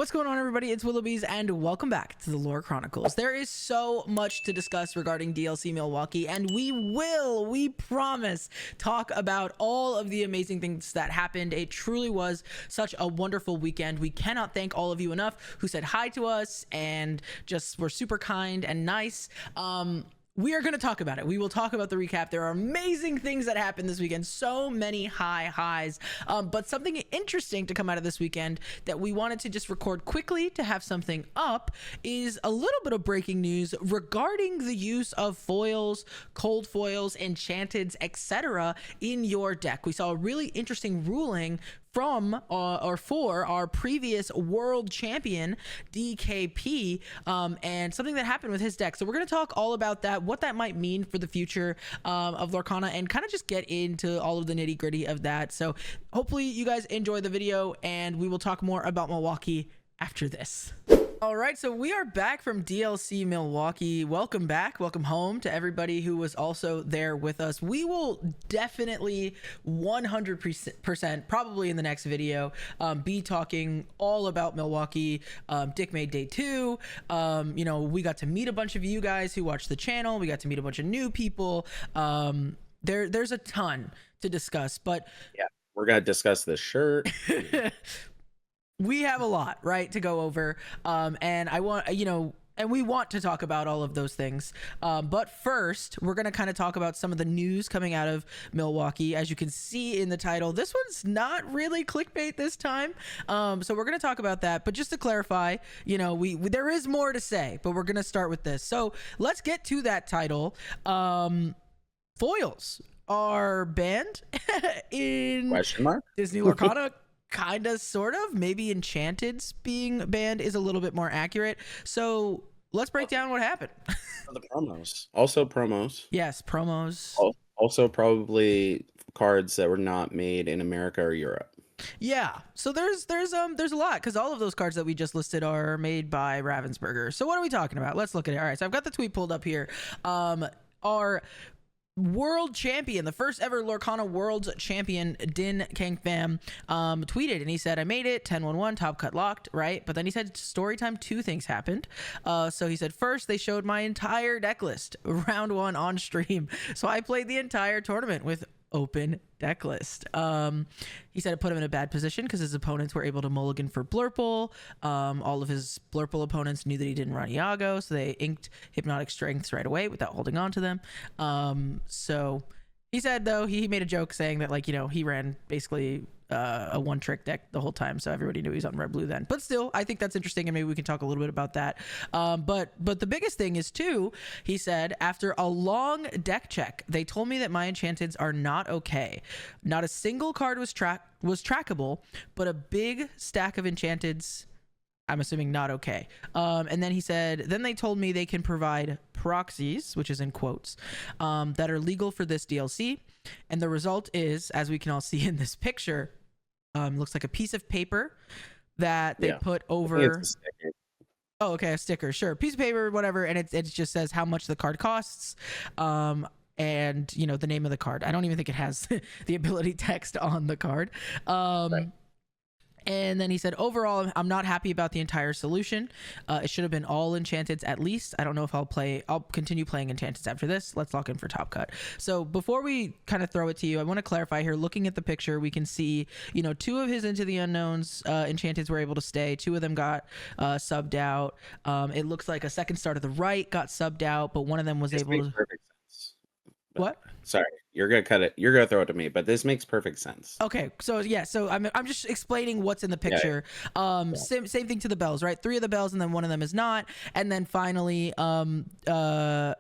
What's going on, everybody? It's Willoughbys, and welcome back to the Lore Chronicles. There is so much to discuss regarding DLC Milwaukee, and we promise, talk about all of the amazing things that happened. It truly was such a wonderful weekend. We cannot thank all of you enough who said hi to us and just were super kind and nice. We are going to talk about it. We will talk about the recap. There are amazing things that happened this weekend. So many highs. But something interesting to come out of this weekend that we wanted to just record quickly to have something up is a little bit of breaking news regarding the use of foils, cold foils, enchanteds, etc. in your deck. We saw a really interesting ruling from or for our previous world champion DKP, and something that happened with his deck. So we're going to talk all about that, what that might mean for the future of Lorcana, and kind of just get into all of the nitty gritty of that. So hopefully you guys enjoy the video, and we will talk more about Milwaukee after this. All right, so we are back from DLC Milwaukee. Welcome back, welcome home to everybody who was also there with us. We will definitely 100%, probably in the next video, be talking all about Milwaukee. Dick made day 2. You know, we got to meet a bunch of you guys who watch the channel. We got to meet a bunch of new people. There's a ton to discuss, but yeah, we're gonna discuss the shirt. We have a lot, right, to go over, and I want, and we want to talk about all of those things. But first, we're going to kind of talk about some of the news coming out of Milwaukee. As you can see in the title, this one's not really clickbait this time. So we're going to talk about that. But just to clarify, there is more to say, but we're going to start with this. So let's get to that title. Foils are banned in Disney Lorcana. Kind of, sort of, maybe enchanteds being banned is a little bit more accurate. So let's break down what happened. The promos, also promos. Yes, promos. Also probably cards that were not made in America or Europe. Yeah, so there's a lot, because all of those cards that we just listed are made by Ravensburger. So what are we talking about? Let's look at it. All right, so I've got the tweet pulled up here. Our world champion, the first ever Lorcana world champion, Din Kang Pham, tweeted, and he said, I made it 10-1-1 top cut locked, right? But then he said, story time, 2 things happened. So he said, first, they showed my entire deck list round 1 on stream, so I played the entire tournament with open deck list. He said it put him in a bad position because his opponents were able to mulligan for Blurple. All of his Blurple opponents knew that he didn't run Iago, so they inked Hypnotic Strengths right away without holding on to them. So he said, though, he made a joke saying that, he ran basically a one-trick deck the whole time, so everybody knew he was on red blue then. But still, I think that's interesting, and maybe we can talk a little bit about that. But the biggest thing is, too, he said, after a long deck check, they told me that my enchanteds are not okay. Not a single card was trackable, but a big stack of enchanteds, I'm assuming, not okay. And then he said, then they told me they can provide proxies, which is in quotes, that are legal for this DLC. And the result is, as we can all see in this picture, looks like a piece of paper that they put over. Oh, okay, a sticker, sure, piece of paper, whatever, and it just says how much the card costs, and the name of the card. I don't even think it has the ability text on the card. Right. And then he said, overall, I'm not happy about the entire solution. It should have been all enchanteds at least. I don't know if I'll continue playing enchanteds after this. Let's lock in for top cut. So before we kind of throw it to you, I want to clarify here. Looking at the picture, we can see, 2 of his Into the Unknowns enchanteds were able to stay. 2 of them got subbed out. It looks like a second star to the right got subbed out, but one of them was able to. Perfect sense. What? Sorry, you're gonna cut it. You're gonna throw it to me, but this makes perfect sense. Okay, so yeah, so I'm just explaining what's in the picture. Yeah. Same thing to the bells, right? 3 of the bells, and then 1 of them is not, and then finally, the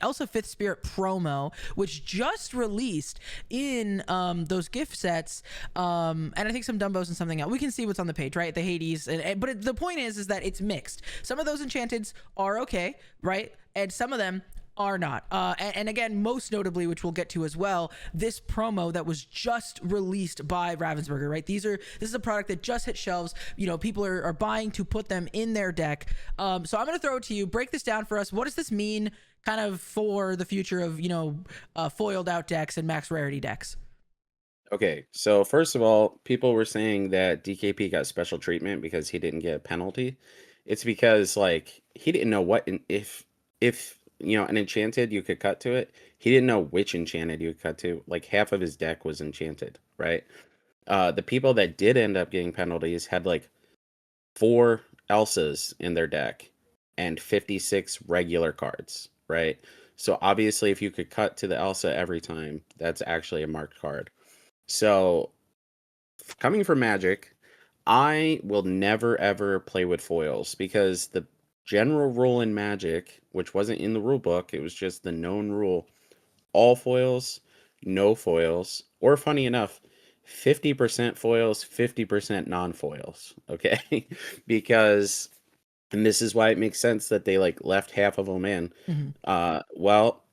Elsa Fifth Spirit promo, which just released in those gift sets, and I think some Dumbos and something else. We can see what's on the page, right? The Hades, but the point is that it's mixed. Some of those enchanteds are okay, right? And some of them are not. And again, most notably, which we'll get to as well, this promo that was just released by Ravensburger, right? This is a product that just hit shelves. People are buying to put them in their deck. So I'm going to throw it to you. Break this down for us. What does this mean kind of for the future of, foiled out decks and max rarity decks? Okay, so first of all, people were saying that DKP got special treatment because he didn't get a penalty. It's because like he didn't know if an enchanted you could cut to it. He didn't know which enchanted you could cut to. Like half of his deck was enchanted, right? The people that did end up getting penalties had like 4 Elsas in their deck and 56 regular cards, right? So obviously if you could cut to the Elsa every time, that's actually a marked card. So coming from Magic, I will never ever play with foils because the general rule in Magic, which wasn't in the rule book, it was just the known rule: all foils, no foils, or funny enough, 50% foils, 50% non-foils. Okay, because and this is why it makes sense that they like left half of them in. Well,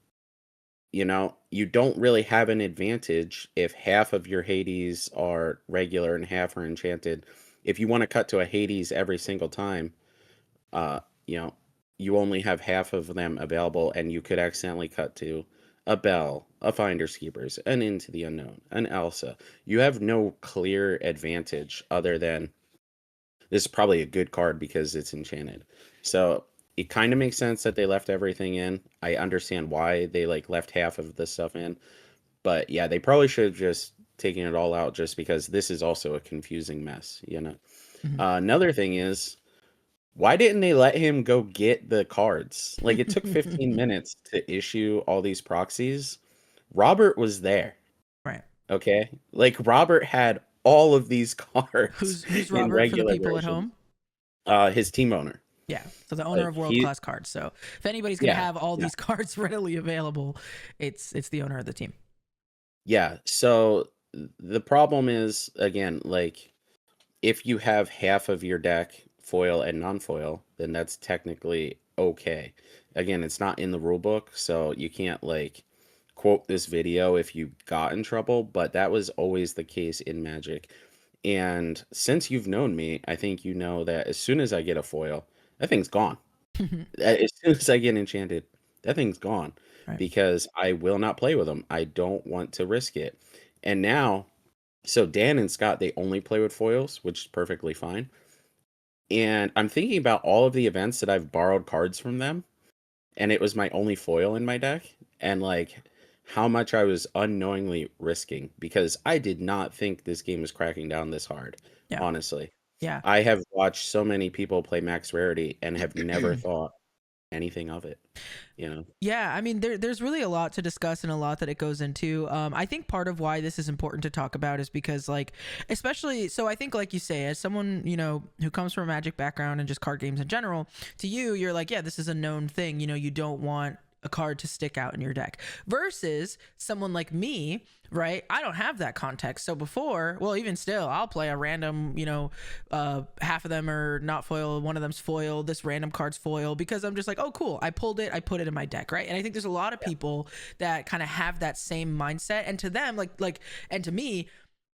you don't really have an advantage if half of your Hades are regular and half are enchanted. If you want to cut to a Hades every single time, uh, you know, you only have half of them available, and you could accidentally cut to a Bell, a Finder's Keepers, an Into the Unknown, an Elsa. You have no clear advantage other than this is probably a good card because it's enchanted. So it kind of makes sense that they left everything in. I understand why they like left half of the stuff in, but yeah, they probably should have just taken it all out just because this is also a confusing mess. Another thing is, why didn't they let him go get the cards? Like it took 15 minutes to issue all these proxies. Robert was there. Right. Okay. Like Robert had all of these cards. Who's in Robert for the regular people at version. home? His team owner. Yeah, so the owner of world class cards. So if anybody's gonna have all these cards readily available, it's the owner of the team. Yeah. So the problem is, again, like if you have half of your deck foil and non-foil, then that's technically okay. Again, it's not in the rule book, so you can't like quote this video if you got in trouble, but that was always the case in Magic. And since you've known me, I think you know that as soon as I get a foil, that thing's gone. As soon as I get enchanted, that thing's gone. Right. Because I will not play with them. I don't want to risk it. And now, so Dan and Scott, they only play with foils, which is perfectly fine. And I'm thinking about all of the events that I've borrowed cards from them, and it was my only foil in my deck, and like how much I was unknowingly risking because I did not think this game was cracking down this hard. Yeah. Honestly. Yeah. I have watched so many people play max rarity and have never thought anything of it. Yeah, I mean there's really a lot to discuss and a lot that it goes into. I think part of why this is important to talk about is because like, especially, so I think like you say, as someone who comes from a Magic background and just card games in general, to you're like, yeah, this is a known thing. You don't want a card to stick out in your deck versus someone like me, right? I don't have that context. So before, well, even still, I'll play a random, half of them are not foil, one of them's foil, this random card's foil, because I'm just like, oh, cool, I pulled it, I put it in my deck, right? And I think there's a lot of people that kind of have that same mindset, and to them, and to me,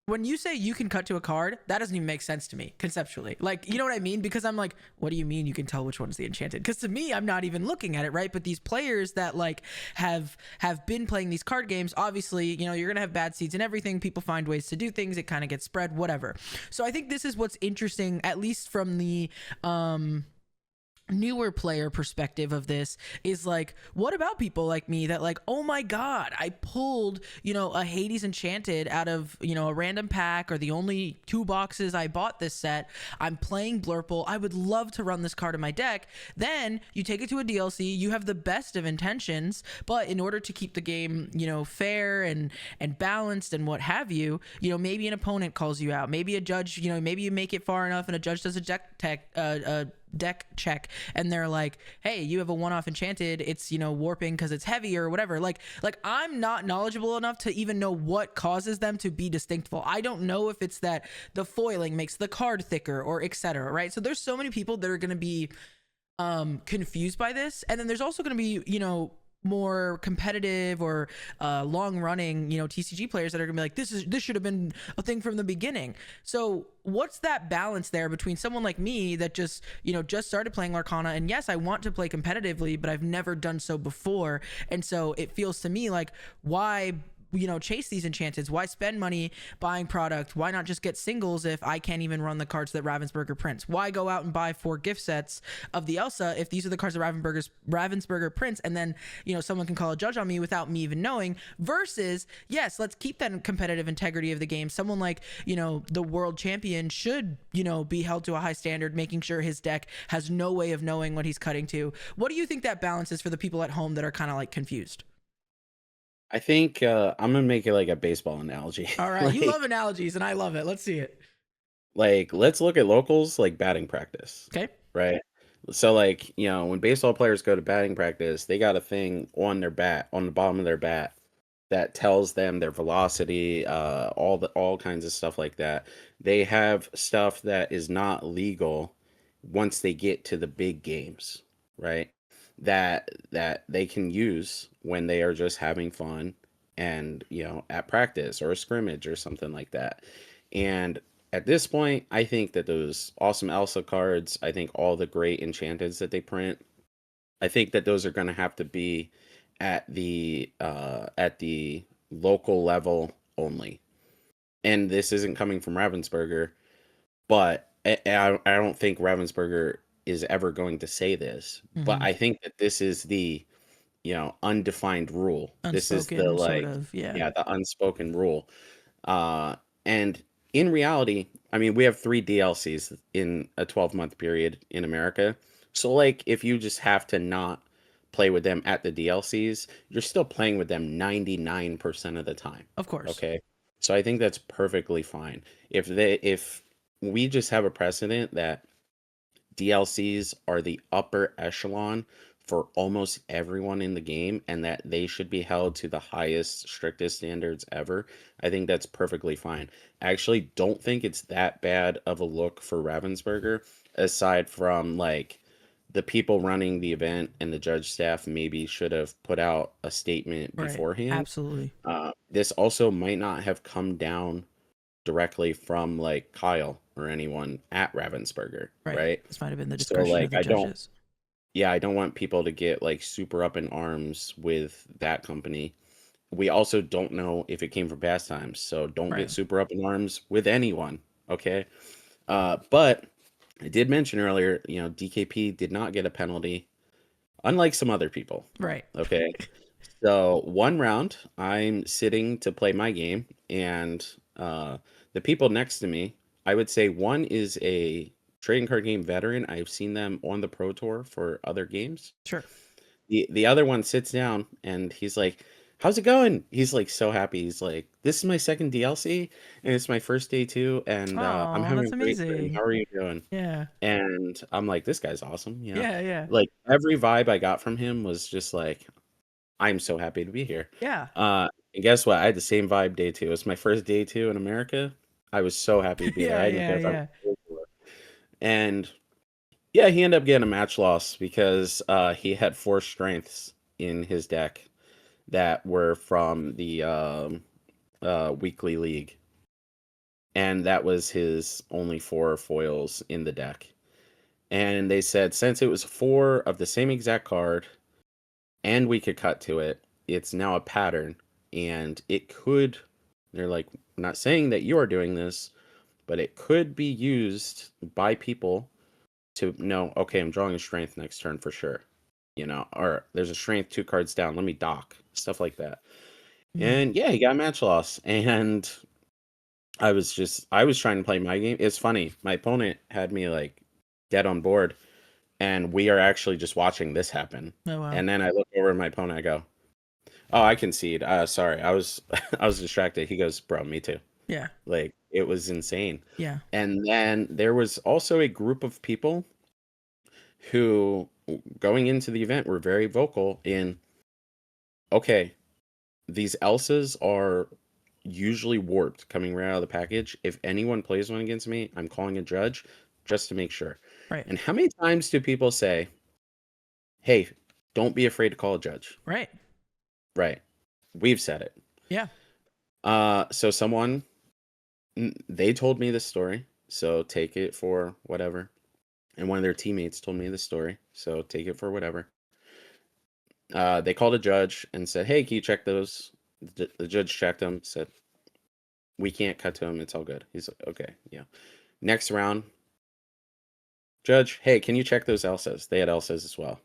when you say you can cut to a card, that doesn't even make sense to me conceptually. Like, you know what I mean? Because I'm like, what do you mean you can tell which one's the enchanted? Because to me, I'm not even looking at it, right? But these players that like have been playing these card games, obviously, you're gonna have bad seeds and everything. People find ways to do things. It kind of gets spread, whatever. So I think this is what's interesting, at least from the newer player perspective of this, is like, what about people like me that like, oh my god, I pulled a Hades Enchanted out of a random pack, or the only 2 boxes I bought this set, I'm playing Blurple, I would love to run this card in my deck. Then you take it to a DLC, you have the best of intentions, but in order to keep the game fair and balanced and what have you, maybe an opponent calls you out, maybe a judge, maybe you make it far enough and a judge does a deck check and they're like, hey, you have a one-off enchanted, it's warping because it's heavy or whatever. Like I'm not knowledgeable enough to even know what causes them to be distinctful. I don't know if it's that the foiling makes the card thicker or etc., right? So there's so many people that are going to be confused by this, and then there's also going to be more competitive or long running TCG players that are gonna be like, this should have been a thing from the beginning. So what's that balance there between someone like me that just just started playing Lorcana, and yes, I want to play competitively, but I've never done so before, and so it feels to me like, why chase these enchanteds? Why spend money buying product? Why not just get singles if I can't even run the cards that Ravensburger prints? Why go out and buy 4 gift sets of the Elsa if these are the cards that Ravensburger prints, and then someone can call a judge on me without me even knowing? Versus, yes, let's keep that competitive integrity of the game. Someone like the world champion should be held to a high standard, making sure his deck has no way of knowing what he's cutting to. What do you think that balance is for the people at home that are kind of like confused? I think I'm gonna make it like a baseball analogy. All right, you love analogies, and I love it. Let's see it. Like, let's look at locals like batting practice, Okay. right? So, like, when baseball players go to batting practice, they got a thing on their bat, on the bottom of their bat, that tells them their velocity, all kinds of stuff like that. They have stuff that is not legal once they get to the big games, right? That they can use when they are just having fun and at practice or a scrimmage or something like that. And at this point, I think that those awesome Elsa cards, I think all the great enchanteds that they print, I think that those are going to have to be at the local level only. And this isn't coming from Ravensburger, but I don't think Ravensburger is ever going to say this. But I think that this is the undefined rule. This is the Unspoken sort of, yeah. the unspoken rule. And in reality, I mean, we have 3 DLCs in a 12-month period in America. So like, if you just have to not play with them at the DLCs, you're still playing with them 99% of the time. Of course. Okay. So I think that's perfectly fine. If we just have a precedent that DLCs are the upper echelon for almost everyone in the game and that they should be held to the highest, strictest standards ever, I think that's perfectly fine. I actually don't think it's that bad of a look for Ravensburger, aside from like the people running the event and the judge staff maybe should have put out a statement beforehand. Absolutely. This also might not have come down directly from like Kyle or anyone at Ravensburger, right? This might have been the So discretion like of the judges. I don't want people to get like super up in arms with that company. We also don't know if it came from pastimes, so don't get super up in arms with anyone, okay? But I did mention earlier, DKP did not get a penalty, unlike some other people. Right. Okay. So 1 round, I'm sitting to play my game, and the people next to me, I would say one is a trading card game veteran. I've seen them on the Pro Tour for other games. Sure. The other one sits down and he's like, "How's it going?" He's like so happy. He's like, "This is my second DLC and it's my first day too, and I'm having that's a great time. amazing. How are you doing?" Yeah. And I'm like, "This guy's awesome." Yeah. Like every vibe I got from him was just like, "I'm so happy to be here." Yeah. And guess what? I had the same vibe day 2. It was my first day 2 in America. I was so happy to be there. I didn't care if I was and yeah, he ended up getting a match loss because he had 4 strengths in his deck that were from the weekly league, and that was his only 4 foils in the deck. And they said since it was 4 of the same exact card, and we could cut to it, it's now a pattern, and it could. They're like, "I'm not saying that you are doing this, but it could be used by people to know, okay, I'm drawing a strength next turn for sure. Or there's a strength 2 cards down, let me dock," stuff like that. And yeah, he got match loss. And I was trying to play my game. It's funny, my opponent had me like dead on board, and we are actually just watching this happen. Oh, wow. And then I look over at my opponent, I go, "Oh, I concede. Sorry, I was I was distracted." He goes, "Bro, me too." Yeah. Like, it was insane. Yeah. And then there was also a group of people who, going into the event, were very vocal in, okay, these Elsas are usually warped coming right out of the package. If anyone plays one against me, I'm calling a judge just to make sure. Right. And how many times do people say, "Hey, don't be afraid to call a judge"? Right. Right. We've said it. Yeah. So someone, they told me this story, so take it for whatever. And one of their teammates told me this story, so take it for whatever. They called a judge and said, "Hey, can you check those The judge checked him, said, "We can't cut to him. It's all good." He's like, "Okay, yeah." Next round, judge, "Hey, can you check those Elsas?" They had Elsas as well.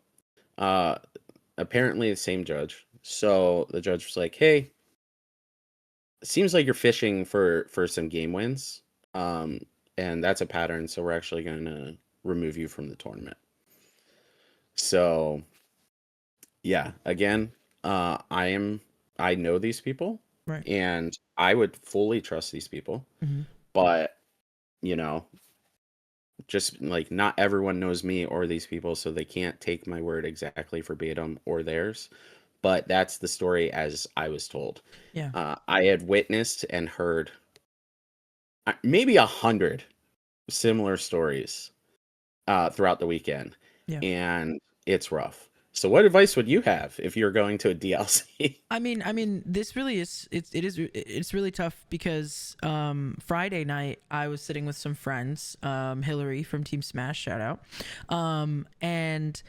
Apparently the same judge. So the judge was like, "Hey, it seems like you're fishing for some game wins, and that's a pattern. So we're actually going to remove you from the tournament." So yeah, again, I know these people, Right. and I would fully trust these people, Mm-hmm. but you know, just like not everyone knows me or these people, so they can't take my word exactly verbatim or theirs. But that's the story as I was told. Yeah. I had witnessed and heard maybe 100 similar stories throughout the weekend, Yeah. and it's rough. So, what advice would you have if you're going to a DLC? I mean, this really is it's really tough because Friday night I was sitting with some friends, Hillary from Team Smash, shout out, and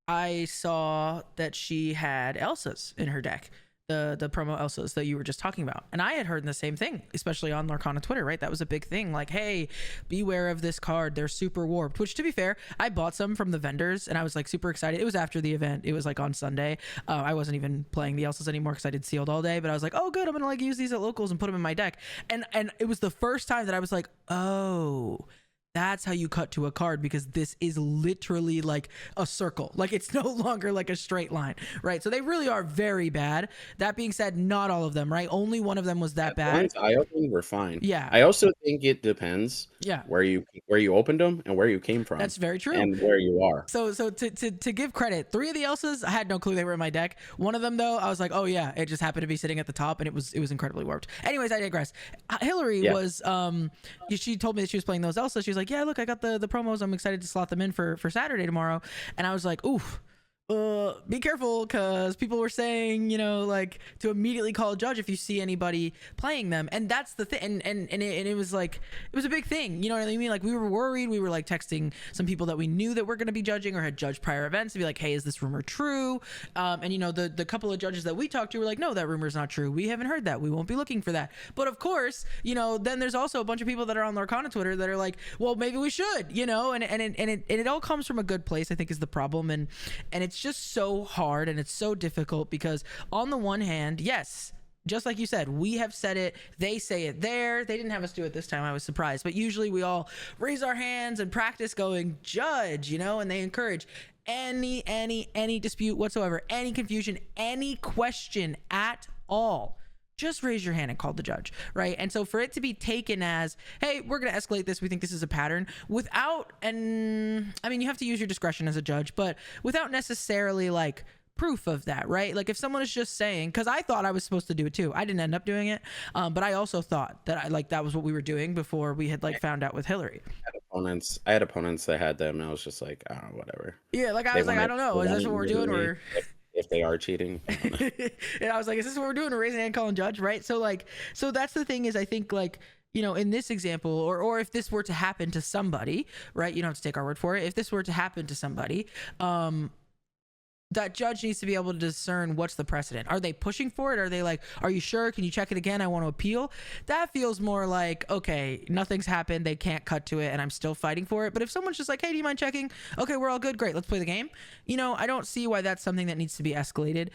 I saw that she had Elsa's in her deck, the promo Elsa's that you were just talking about, and I had heard the same thing, especially on Lorcana Twitter, right? That was a big thing, like, hey, beware of this card, they're super warped. Which, to be fair, I bought some from the vendors, and I was like super excited. It was after the event. It was like on Sunday. I wasn't even playing the Elsa's anymore because I did sealed all day. But I was like, oh, good, I'm gonna like use these at locals and put them in my deck. And it was the first time that I was like, oh, that's how you cut to a card, because this is literally like a circle. Like, it's no longer like a straight line, right? So they really are very bad. That being said, not all of them, right? Only one of them was that The bad. ones I opened were fine. Yeah. I also think it depends Yeah. where you opened them and where you came from. That's very true. And where you are. So to give credit, 3 of the Elsas, I had no clue they were in my deck. One of them, though, I was like, oh yeah, it just happened to be sitting at the top, and it was incredibly warped. Anyways, I digress. Hillary was she told me that she was playing those Elsas. She was like, yeah, look, I got the promos. I'm excited to slot them in for Saturday tomorrow. And I was like, oof. Be careful, because people were saying, like, to immediately call a judge if you see anybody playing them. And that's the thing. And it was like, it was a big thing. You know what I mean? Like, we were worried. We were like texting some people that we knew that were going to be judging or had judged prior events to be like, hey, is this rumor true? And the couple of judges that we talked to were like, no, that rumor's not true. We haven't heard that. We won't be looking for that. But of course, then there's also a bunch of people that are on Lorcana Twitter that are like, well, maybe we should, and it all comes from a good place, I think, is the problem. And it's just so hard, and it's so difficult, because on the one hand, yes, just like you said, we have said it, they say it there. They didn't have us do it this time. I was surprised, but usually we all raise our hands and practice going, judge, and they encourage any dispute whatsoever, any confusion, any question at all. Just raise your hand and call the judge, right? And so for it to be taken as, hey, we're going to escalate this, we think this is a pattern, without, and I mean, you have to use your discretion as a judge, but without necessarily like proof of that, right? Like, if someone is just saying, because I thought I was supposed to do it too. I didn't end up doing it, but I also thought that that was what we were doing before we had like found out with Hillary. I had opponents that had them, and I was just like, oh, whatever. Yeah, like I was like, I don't know, is this what we're doing? Or if they are cheating. And I was like, is this what we're doing? We're raising hand, calling judge, right? So that's the thing, is I think, like, in this example, or if this were to happen to somebody, right? You don't have to take our word for it. If this were to happen to somebody, that judge needs to be able to discern what's the precedent. Are they pushing for it? Are they like, are you sure? Can you check it again? I want to appeal. That feels more like, okay, nothing's happened. They can't cut to it, and I'm still fighting for it. But if someone's just like, hey, do you mind checking? Okay, we're all good. Great. Let's play the game. I don't see why that's something that needs to be escalated.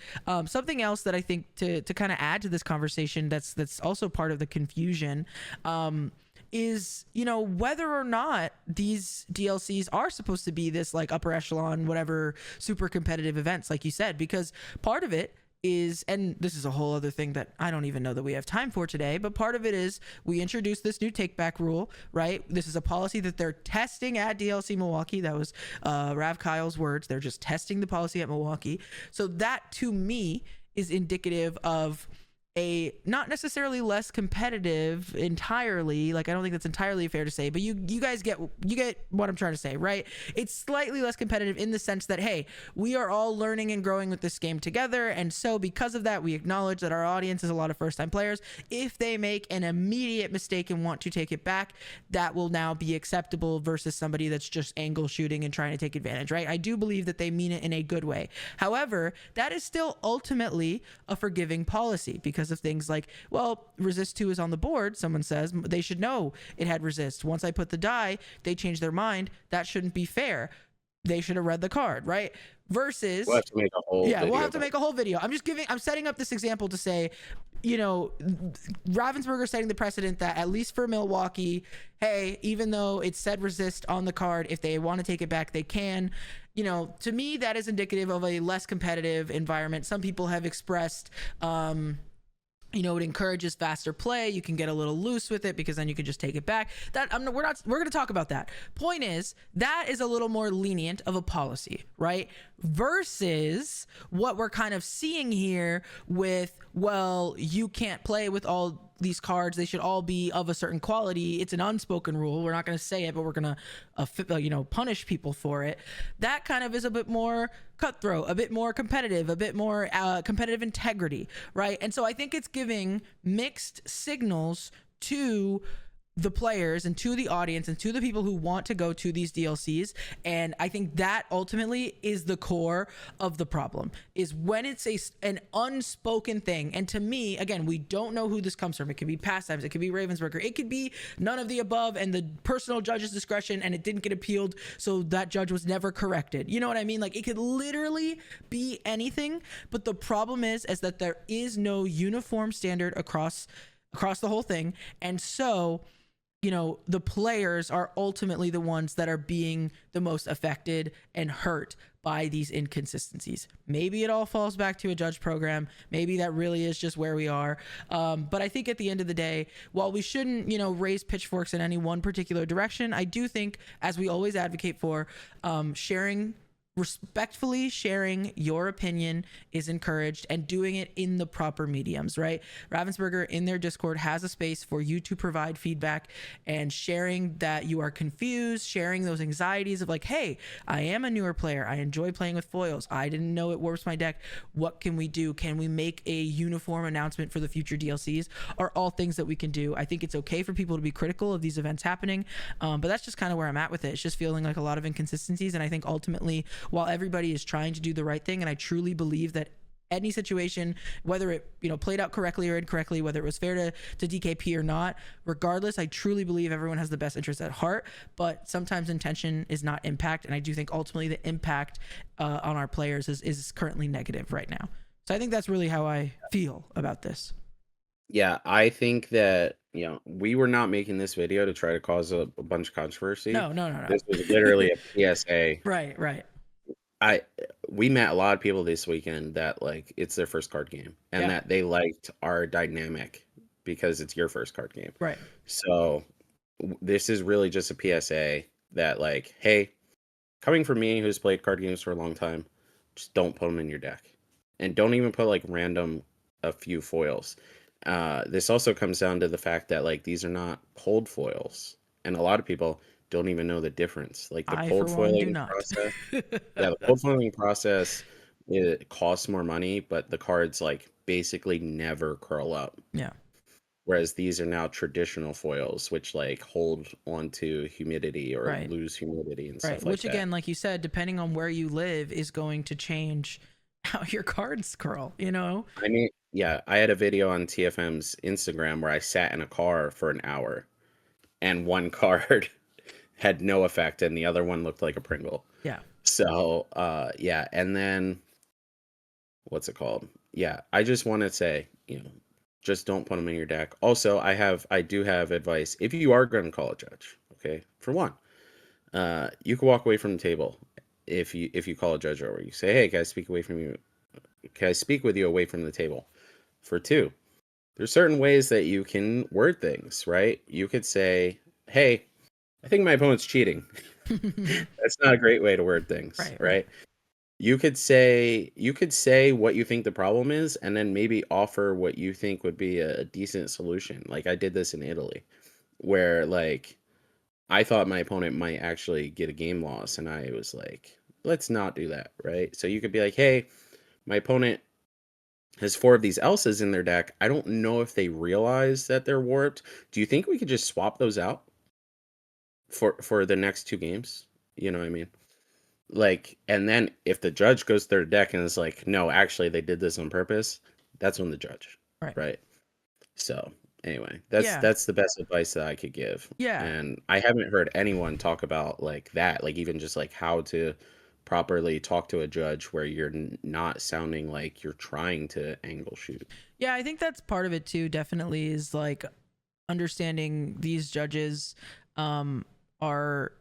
Something else that I think to kind of add to this conversation that's also part of the confusion, is whether or not these DLCs are supposed to be this like upper echelon, whatever, super competitive events, like you said, because part of it is, and this is a whole other thing that I don't even know that we have time for today, but part of it is we introduced this new take back rule, right? This is a policy that they're testing at DLC Milwaukee. That was Rav Kyle's words. They're just testing the policy at Milwaukee. So that, to me, is indicative of a not necessarily less competitive entirely, like I don't think that's entirely fair to say, but you guys get what I'm trying to say, right? It's slightly less competitive in the sense that, hey, we are all learning and growing with this game together, and so because of that, we acknowledge that our audience is a lot of first-time players. If they make an immediate mistake and want to take it back, that will now be acceptable versus somebody that's just angle shooting and trying to take advantage, right? I do believe that they mean it in a good way. However, that is still ultimately a forgiving policy, because because of things like, well, resist 2 is on the board. Someone says they should know it had resist. Once I put the die, they change their mind. That shouldn't be fair. They should have read the card, right? Versus, We'll have to make a whole yeah, video we'll have to about make a whole video. I'm setting up this example to say, you know, Ravensburger setting the precedent that at least for Milwaukee, hey, even though it said resist on the card, if they want to take it back, they can. You know, to me, that is indicative of a less competitive environment. Some people have expressed, you know, it encourages faster play. You can get a little loose with it because then you can just take it back. We're going to talk about that. Point is, that is a little more lenient of a policy, right? Versus what we're kind of seeing here with, well, you can't play with all these cards. They should all be of a certain quality. It's an unspoken rule. We're not going to say it, but we're going to, you know, punish people for it. That kind of is a bit more cutthroat, a bit more competitive, a bit more competitive integrity, right? And so I think it's giving mixed signals to the players and to the audience and to the people who want to go to these DLCs. And I think that ultimately is the core of the problem, is when it's an unspoken thing. And to me, again, we don't know who this comes from. It could be Pastimes, it could be Ravensburger, it could be none of the above and the personal judge's discretion, and it didn't get appealed, so that judge was never corrected. You know what I mean? Like, it could literally be anything. But the problem is that there is no uniform standard across the whole thing. And so, you know, the players are ultimately the ones that are being the most affected and hurt by these inconsistencies. Maybe it all falls back to a judge program. Maybe that really is just where we are. But I think at the end of the day, while we shouldn't, you know, raise pitchforks in any one particular direction, I do think, as we always advocate for, respectfully sharing your opinion is encouraged, and doing it in the proper mediums, right? Ravensburger in their Discord has a space for you to provide feedback, and sharing that you are confused, sharing those anxieties of like, hey, I am a newer player. I enjoy playing with foils. I didn't know it warps my deck. What can we do? Can we make a uniform announcement for the future DLCs? Are all things that we can do. I think it's okay for people to be critical of these events happening, but that's just kind of where I'm at with it. It's just feeling like a lot of inconsistencies, and I think ultimately, while everybody is trying to do the right thing, and I truly believe that any situation, whether it, you know, played out correctly or incorrectly, whether it was fair to DKP or not, regardless, I truly believe everyone has the best interest at heart. But sometimes intention is not impact, and I do think ultimately the impact on our players is currently negative right now. So I think that's really how I feel about this. Yeah, I think that, you know, we were not making this video to try to cause a bunch of controversy. No. This was literally a PSA. Right. We met a lot of people this weekend that, like, it's their first card game, and that they liked our dynamic because it's your first card game. Right. So this is really just a PSA that, like, hey, coming from me who's played card games for a long time, just don't put them in your deck, and don't even put like a few foils. This also comes down to the fact that, like, these are not pulled foils, and a lot of people don't even know the difference. Like, the cold foiling process. Yeah, the cold foiling process, it costs more money, but the cards, like, basically never curl up. Yeah. Whereas these are now traditional foils, which, like, hold onto humidity or lose humidity and stuff like that. Which, again, like you said, depending on where you live, is going to change how your cards curl, you know? I mean, yeah, I had a video on TFM's Instagram where I sat in a car for an hour, and one card had no effect and the other one looked like a Pringle. Yeah. So, yeah. And then what's it called? Yeah. I just want to say, you know, just don't put them in your deck. Also, I do have advice. If you are going to call a judge, okay, for one, you can walk away from the table. If you call a judge over, you say, hey, can I speak away from you? Can I speak with you away from the table? For two, there's certain ways that you can word things, right? You could say, hey, I think my opponent's cheating. That's not a great way to word things, right? You could say what you think the problem is, and then maybe offer what you think would be a decent solution. Like, I did this in Italy, where, like, I thought my opponent might actually get a game loss, and I was like, let's not do that, right? So you could be like, hey, my opponent has 4 of these Elsas in their deck. I don't know if they realize that they're warped. Do you think we could just swap those out for the next 2 games? You know what I mean? Like, and then if the judge goes to their deck and is like, no, actually they did this on purpose, that's when the judge. Right. So anyway, that's Yeah. that's the best advice that I could give. Yeah. And I haven't heard anyone talk about like that, like even just like how to properly talk to a judge where you're not sounding like you're trying to angle shoot. Yeah, I think that's part of it too, definitely, is like understanding these judges are,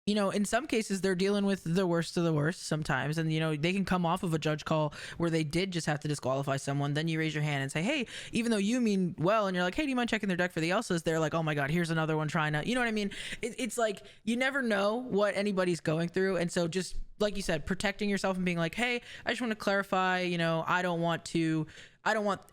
you know, in some cases they're dealing with the worst of the worst sometimes, and you know they can come off of a judge call where they did just have to disqualify someone. Then you raise your hand and say, hey, even though you mean well, and you're like, hey, do you mind checking their deck for the else's? They're like, oh my god, here's another one trying to, you know what I mean? It's like you never know what anybody's going through, and so just like you said, protecting yourself and being like, hey, I just want to clarify, you know, I don't want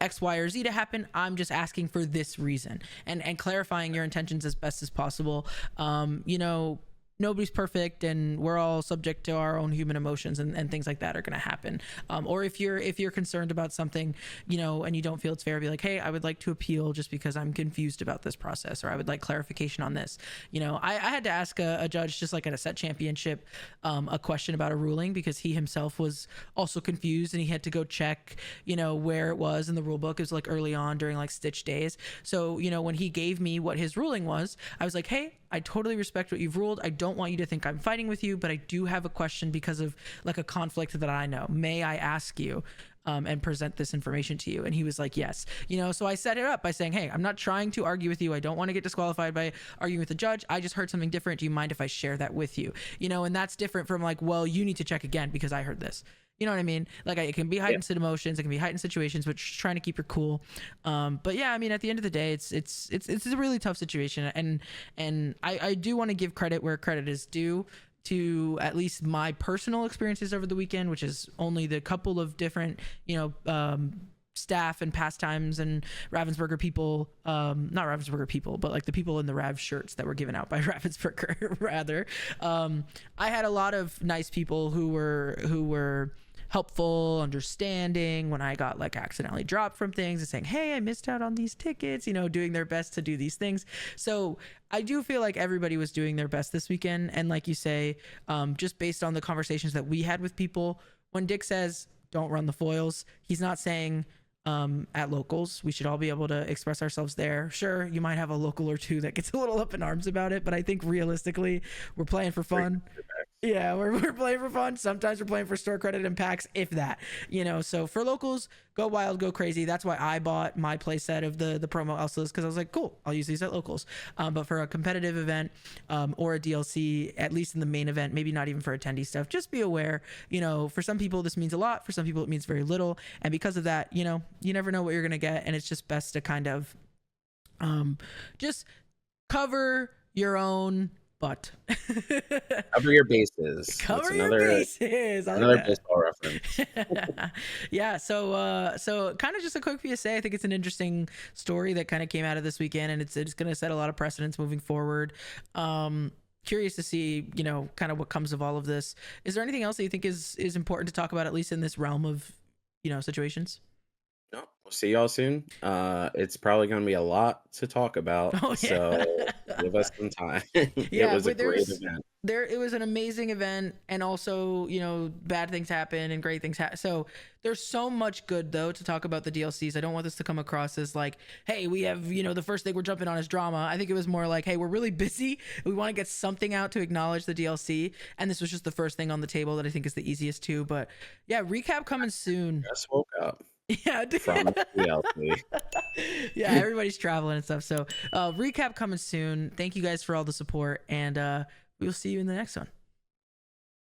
X, Y, or Z to happen. I'm just asking for this reason, and clarifying your intentions as best as possible. You know, nobody's perfect, and we're all subject to our own human emotions, and things like that are going to happen. Or if you're concerned about something, you know, and you don't feel it's fair, be like, hey, I would like to appeal just because I'm confused about this process, or I would like clarification on this. You know, I had to ask a judge, just like at a set championship, a question about a ruling, because he himself was also confused, and he had to go check, you know, where it was in the rule book. It was like early on during like Stitch days. So, you know, when he gave me what his ruling was, I was like, hey, I totally respect what you've ruled. I don't want you to think I'm fighting with you, but I do have a question because of like a conflict that I know. May I ask you and present this information to you? And he was like, yes. You know, so I set it up by saying, hey, I'm not trying to argue with you. I don't want to get disqualified by arguing with the judge. I just heard something different. Do you mind if I share that with you? You know, and that's different from like, well, you need to check again because I heard this. You know what I mean? Like, it can be heightened emotions, it can be heightened situations, but just trying to keep your cool. But yeah, I mean, at the end of the day, it's a really tough situation, and I do want to give credit where credit is due to at least my personal experiences over the weekend, which is only the couple of different, you know, staff and pastimes and Ravensburger people, not Ravensburger people, but like the people in the Rav shirts that were given out by Ravensburger rather. I had a lot of nice people who were helpful, understanding when I got like accidentally dropped from things and saying, hey, I missed out on these tickets, you know, doing their best to do these things. So I do feel like everybody was doing their best this weekend. And like you say, just based on the conversations that we had with people, when Dick says don't run the foils, he's not saying at locals we should all be able to express ourselves there. Sure, you might have a local or two that gets a little up in arms about it, but I think realistically we're playing for fun. Yeah, we're playing for fun. Sometimes we're playing for store credit and packs, if that, you know. So for locals, go wild, go crazy. That's why I bought my play set of the promo Elsas, because I was like, cool, I'll use these at locals. But for a competitive event or a DLC, at least in the main event, maybe not even for attendee stuff, just be aware, you know, for some people this means a lot, for some people it means very little, and because of that, you know, you never know what you're gonna get, and it's just best to kind of just cover your own butt. Cover your bases. Cover your bases. Another baseball reference. Yeah. So kind of just a quick PSA. I think it's an interesting story that kind of came out of this weekend, and it's going to set a lot of precedents moving forward. Curious to see, you know, kind of what comes of all of this. Is there anything else that you think is important to talk about, at least in this realm of, you know, situations? No, we'll see y'all soon. It's probably going to be a lot to talk about, so give us some time. Yeah, it was a great event. It was an amazing event, and also, you know, bad things happen and great things happen. So there's so much good though to talk about the DLCs. I don't want this to come across as like, hey, we have, you know, the first thing we're jumping on is drama. I think it was more like, hey, we're really busy. We want to get something out to acknowledge the DLC, and this was just the first thing on the table that I think is the easiest too. But yeah, recap coming soon. Just woke up. Yeah, from DLC. Yeah, everybody's traveling and stuff. So recap coming soon. Thank you guys for all the support, and we'll see you in the next one.